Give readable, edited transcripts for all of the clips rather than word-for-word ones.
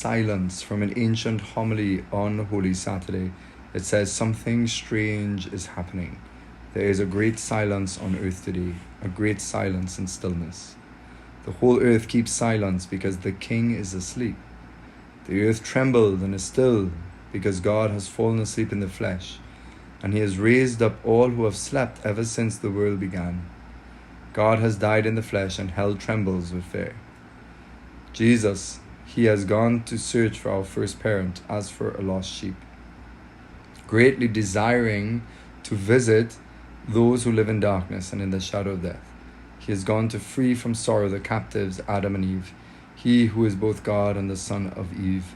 silence from an ancient homily on Holy Saturday. It says, "Something strange is happening. There is a great silence on earth today, a great silence and stillness. The whole earth keeps silence because the King is asleep. The earth trembled and is still because God has fallen asleep in the flesh, and he has raised up all who have slept ever since the world began. God has died in the flesh, and hell trembles with fear. Jesus, he has gone to search for our first parent as for a lost sheep, greatly desiring to visit those who live in darkness and in the shadow of death. He has gone to free from sorrow the captives, Adam and Eve, he who is both God and the son of Eve.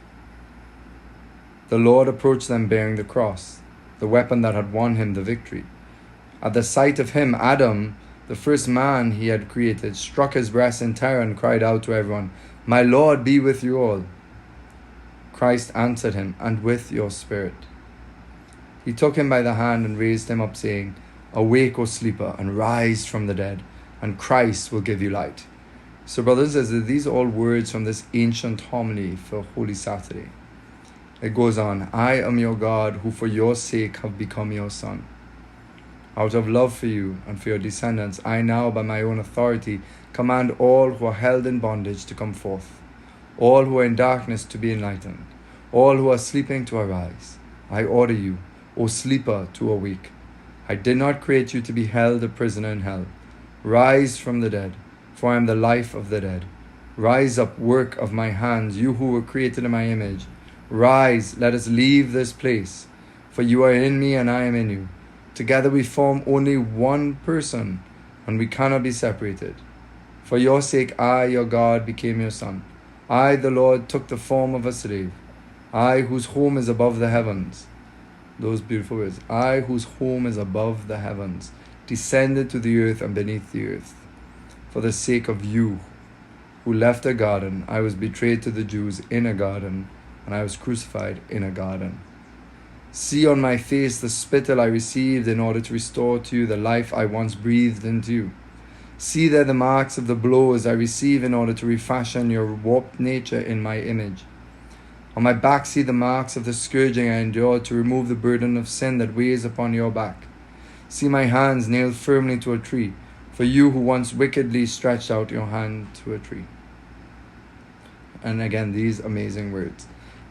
The Lord approached them bearing the cross, the weapon that had won him the victory. At the sight of him, Adam, the first man he had created, struck his breast in terror and cried out to everyone, "My Lord, be with you all." Christ answered him, "And with your spirit." He took him by the hand and raised him up, saying, "Awake, O sleeper, and rise from the dead, and Christ will give you light." So, brothers, these are all words from this ancient homily for Holy Saturday. It goes on, "I am your God, who for your sake have become your son. Out of love for you and for your descendants, I now, by my own authority, command all who are held in bondage to come forth, all who are in darkness to be enlightened, all who are sleeping to arise. I order you, O sleeper, to awake. I did not create you to be held a prisoner in hell. Rise from the dead, for I am the life of the dead. Rise up, work of my hands, you who were created in my image. Rise, let us leave this place, for you are in me and I am in you. Together we form only one person, and we cannot be separated. For your sake, I, your God, became your son. I, the Lord, took the form of a slave. I, whose home is above the heavens." Those beautiful words. "I, whose home is above the heavens, descended to the earth and beneath the earth. For the sake of you, who left a garden, I was betrayed to the Jews in a garden, and I was crucified in a garden. See on my face the spittle I received in order to restore to you the life I once breathed into you. See there the marks of the blows I receive in order to refashion your warped nature in my image. On my back see the marks of the scourging I endured to remove the burden of sin that weighs upon your back. See my hands nailed firmly to a tree, for you who once wickedly stretched out your hand to a tree." And again, these amazing words.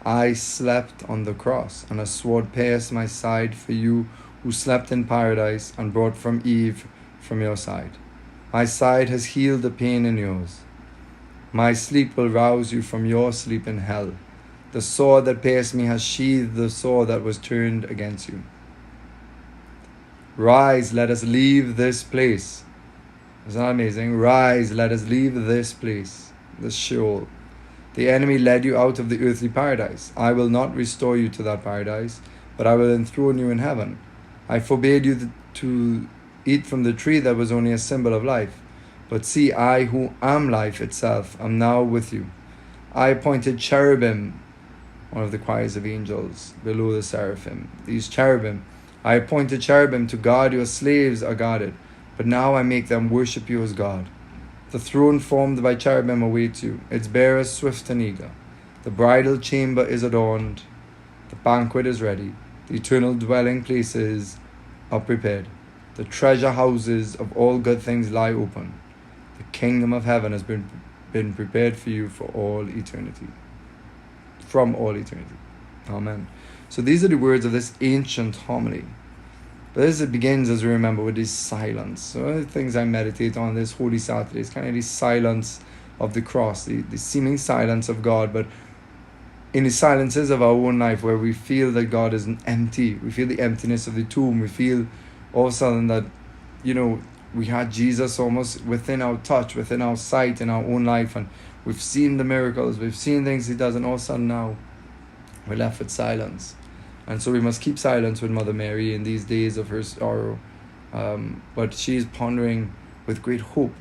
"I slept on the cross, and a sword pierced my side for you who slept in paradise and brought from Eve from your side. My side has healed the pain in yours. My sleep will rouse you from your sleep in hell. The sword that pierced me has sheathed the sword that was turned against you. Rise, let us leave this place." Isn't that amazing? Rise, let us leave this place, this Sheol. The enemy led you out of the earthly paradise. I will not restore you to that paradise, but I will enthrone you in heaven. I forbade you to eat from the tree that was only a symbol of life. But see, I who am life itself am now with you. I appointed cherubim, one of the choirs of angels, below the seraphim. These cherubim, I appointed cherubim to guard your slaves are guarded, but now I make them worship you as God. The throne formed by cherubim awaits you, its bearers swift and eager. The bridal chamber is adorned, the banquet is ready, the eternal dwelling places are prepared. The treasure houses of all good things lie open. The kingdom of heaven has been prepared for you for all eternity. From all eternity. Amen. So these are the words of this ancient homily. But as it begins, as we remember, with this silence. So one of the things I meditate on this Holy Saturday is kind of the silence of the cross, the seeming silence of God, but in the silences of our own life where we feel that God is empty, we feel the emptiness of the tomb, we feel all of a sudden that, we had Jesus almost within our touch, within our sight in our own life, and we've seen the miracles, we've seen things he does, and all of a sudden now we're left with silence. And so we must keep silence with Mother Mary in these days of her sorrow. But she is pondering with great hope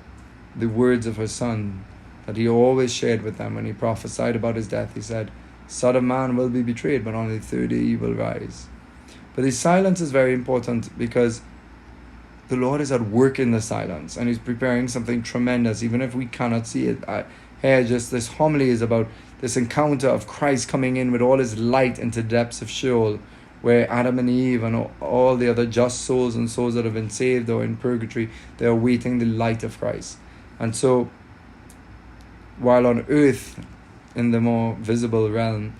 the words of her son that he always shared with them when he prophesied about his death. He said, "Son of Man will be betrayed, but on the third day he will rise." But the silence is very important because the Lord is at work in the silence, and he's preparing something tremendous, even if we cannot see it. Here, just this homily is about this encounter of Christ coming in with all his light into the depths of Sheol, where Adam and Eve and all the other just souls and souls that have been saved or in purgatory, they are waiting the light of Christ. And so, while on earth, in the more visible realm,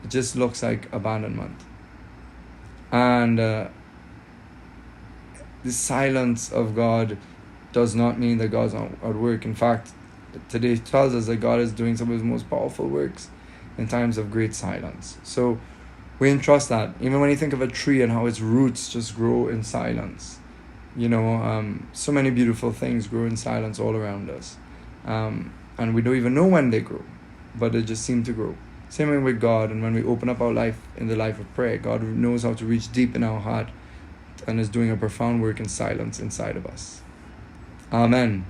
it just looks like abandonment. And the silence of God does not mean that God's not at work. In fact, today tells us that God is doing some of his most powerful works in times of great silence. So we entrust that. Even when you think of a tree and how its roots just grow in silence, so many beautiful things grow in silence all around us. And we don't even know when they grow, but they just seem to grow. Same way with God, and when we open up our life in the life of prayer, God knows how to reach deep in our heart and is doing a profound work in silence inside of us. Amen.